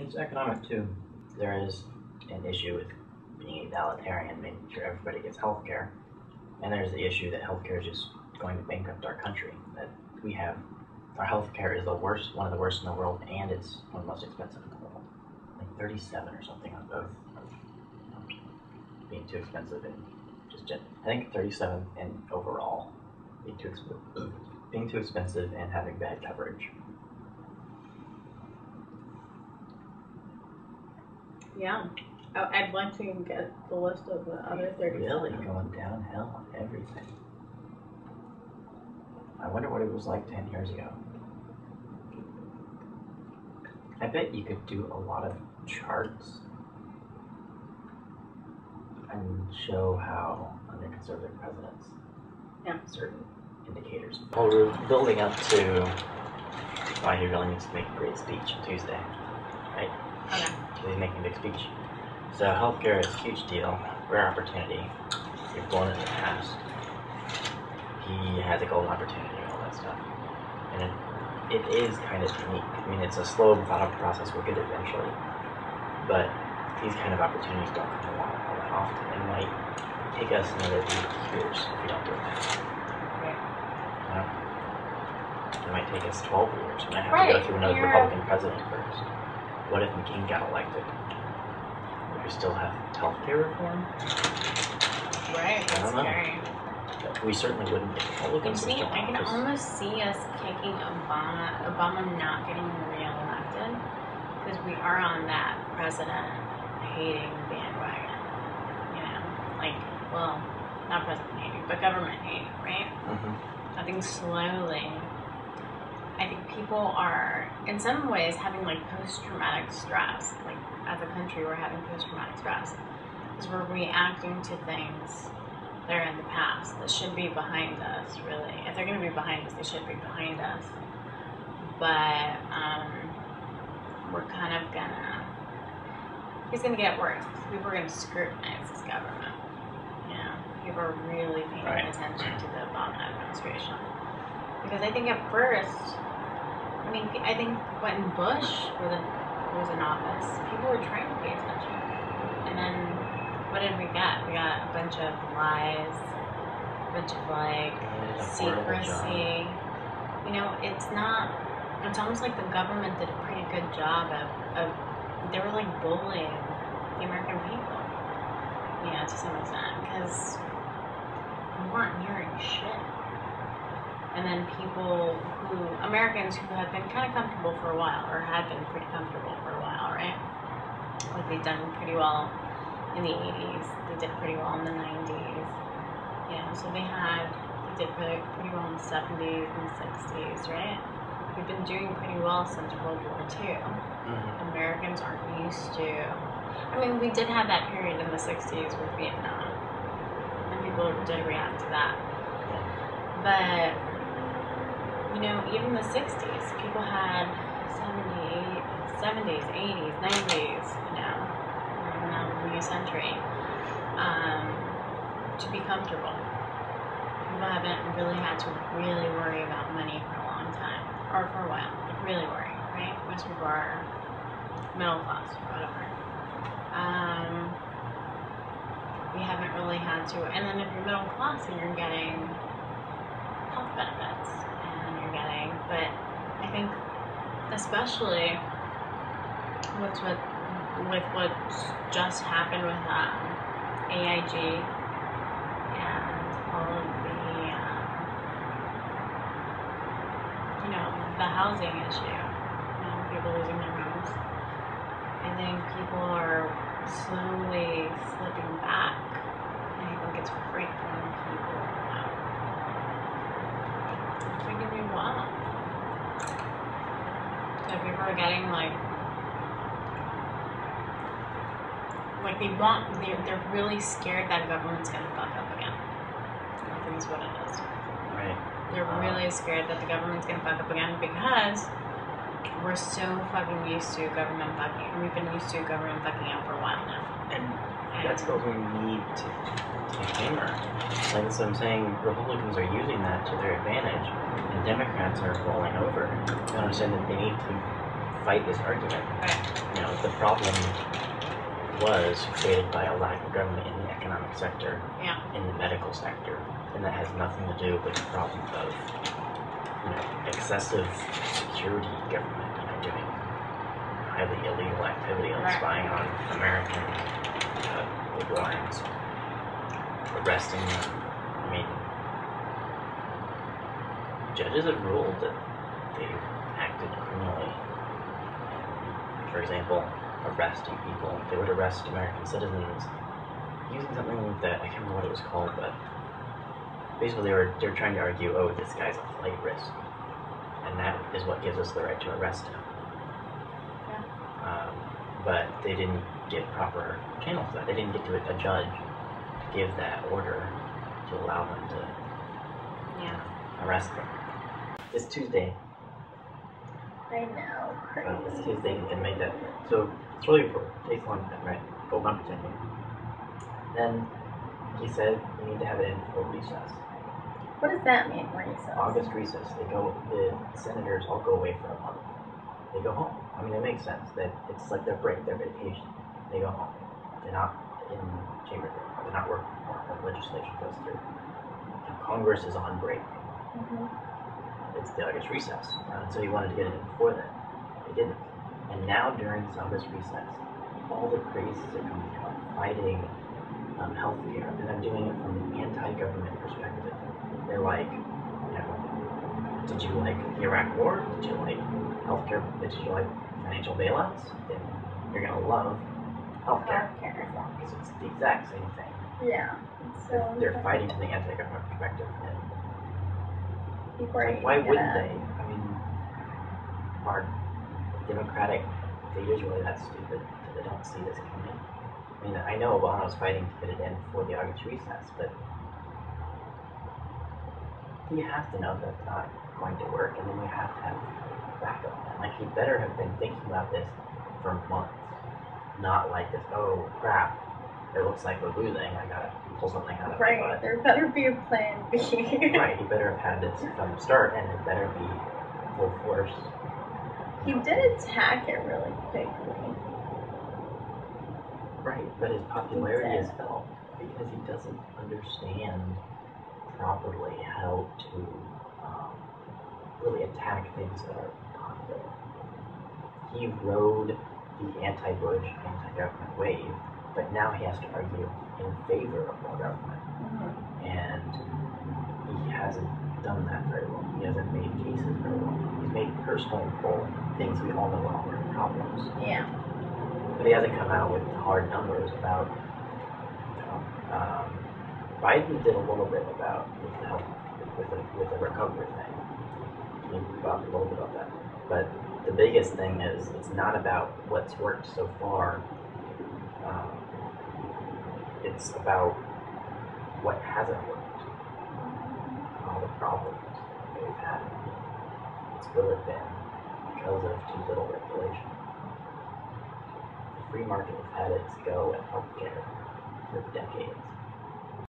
It's economic too. There is an issue with being egalitarian, making sure everybody gets health care. And there's the issue that healthcare is just going to bankrupt our country. That we have, our healthcare is the worst, one of the worst in the world, and it's one of the most expensive in the world. Like 37 or something on both being too expensive and just I think 37 and overall being too expensive and having bad coverage. Yeah. Oh, I'd like to get the list of the other 37. Really going downhill on everything. I wonder what it was like 10 years ago. I bet you could do a lot of charts and show how under conservative presidents, certain indicators. Well, we're building up to why he really needs to make a great speech on Tuesday, right? Okay. He's making a big speech. So healthcare is a huge deal, rare opportunity. We've blown it in the past. He has a golden opportunity, all that stuff. And it is kind of unique. I mean, it's a slow, methodical process. We'll get it eventually. But these kind of opportunities don't come along all that often. It might take us another 8 years if we don't do it now. Right. You know? It might take us 12 years. We might have to go through another Republican president first. What if McCain got elected? Would we still have healthcare reform? Right, that's scary. We certainly wouldn't get Republicans. See, I can almost see us kicking Obama not getting reelected, because we are on that president-hating bandwagon. You know, like, well, not president-hating, but government-hating, right? Mm-hmm. I think slowly, I think people are, in some ways, having like post-traumatic stress. Like, as a country, we're having post-traumatic stress because we're reacting to things that are in the past that should be behind us, really. If they're going to be behind us, they should be behind us. But we're kind of it's going to get worse. People are going to scrutinize this government. You know, people are really paying attention to the Obama administration. Because I think at first, I think when Bush was in office, people were trying to pay attention. And then, what did we get? We got a bunch of lies, a bunch of, like, secrecy. You know, it's almost like the government did a pretty good job of they were, like, bullying the American people. You know, to some extent. Because we weren't hearing shit. And then Americans who have been kind of comfortable for a while, or had been pretty comfortable for a while, right? Like, they've done pretty well in the 80s, they did pretty well in the 90s, you know, so they did pretty well in the 70s and the 60s, right? We've been doing pretty well since World War II. Mm-hmm. Americans aren't used to, we did have that period in the 60s with Vietnam, and people did react to that, but you know, even the 60s, people had 70s, 80s, 90s, you know, now the new century, to be comfortable. People haven't really had to really worry about money for a long time, or for a while, like really worry, right? Most people are middle class or whatever. We haven't really had to, and then if you're middle class and you're getting health benefits, but I think especially with what just happened with AIG and all of the you know, the housing issue, you know, people losing their homes, I think people are slowly slipping back, and I think it's freaking people out. It's freaking me wild. So people are getting like they're really scared that government's gonna fuck up again. I think is what it is. Right. They're really scared that the government's gonna fuck up again because we're so fucking used to government fucking. We've been used to government fucking out for a while now. And that's what we need to hammer. Like, that's what I'm saying. Republicans are using that to their advantage, and Democrats are rolling over. They understand that they need to fight this argument. Right. You know, the problem was created by a lack of government in the economic sector, Yeah. in the medical sector, and that has nothing to do with the problem of, you know, excessive security government, you know, doing highly illegal activity like Right. spying on American warrants, arresting them. I mean, judges have ruled that they've acted criminally. For example, arresting people. They would arrest American citizens using something that I can't remember what it was called, but basically they were trying to argue, oh, this guy's a flight risk, and that is what gives us the right to arrest him. Yeah. But they didn't get proper channels for that. They didn't get to a judge to give that order to allow them to arrest them. It's Tuesday. I know. Crazy. It's Tuesday, you can make that. So it's really important. It takes a long time, right? Gold opportunity. Then he said we need to have it in for recess. What does that mean, recess? August recess. The senators all go away for a month. They go home. I mean, it makes sense that it's like their break, their vacation. They go home. They're not in chamber. They're not working anymore. The legislation goes through. And Congress is on break. It's the August recess. So he wanted to get it in before then. They didn't. And now during this August recess, all the crazes are coming out fighting healthcare, and they're doing it from an anti-government perspective. They're like, you know, did you like the Iraq War? Did you like healthcare? Did you like financial bailouts? Then you're gonna love healthcare reform because it's the exact same thing. Yeah. So They're fighting from the anti-government perspective, and like, why wouldn't they? I mean, are Democratic leaders really that stupid that they don't see this coming? I mean, I know Obama was fighting to get it in before the August recess, but you have to know that it's not going to work, and then you have to have backup plan. Like, he better have been thinking about this for months, not like this, oh crap, it looks like we're losing, I gotta pull something out of my butt. Right, there better be a plan B. Right, he better have had this from the start, and it better be full force. He did attack it really quickly. Right, but his popularity is felt because he doesn't understand properly how to really attack things that are popular. He rode the anti-Bush, anti-government wave, but now he has to argue in favor of more government. And he hasn't done that very well. He hasn't made cases very well. He's made personal things we all know are problems. Yeah. But he hasn't come out with hard numbers about, Biden did a little bit about with the help with the recovery thing. He talked a little bit about that. But the biggest thing is it's not about what's worked so far. It's about what hasn't worked. All the problems that we've had. It's really been because of too little regulation. The free market has had its go at healthcare for decades.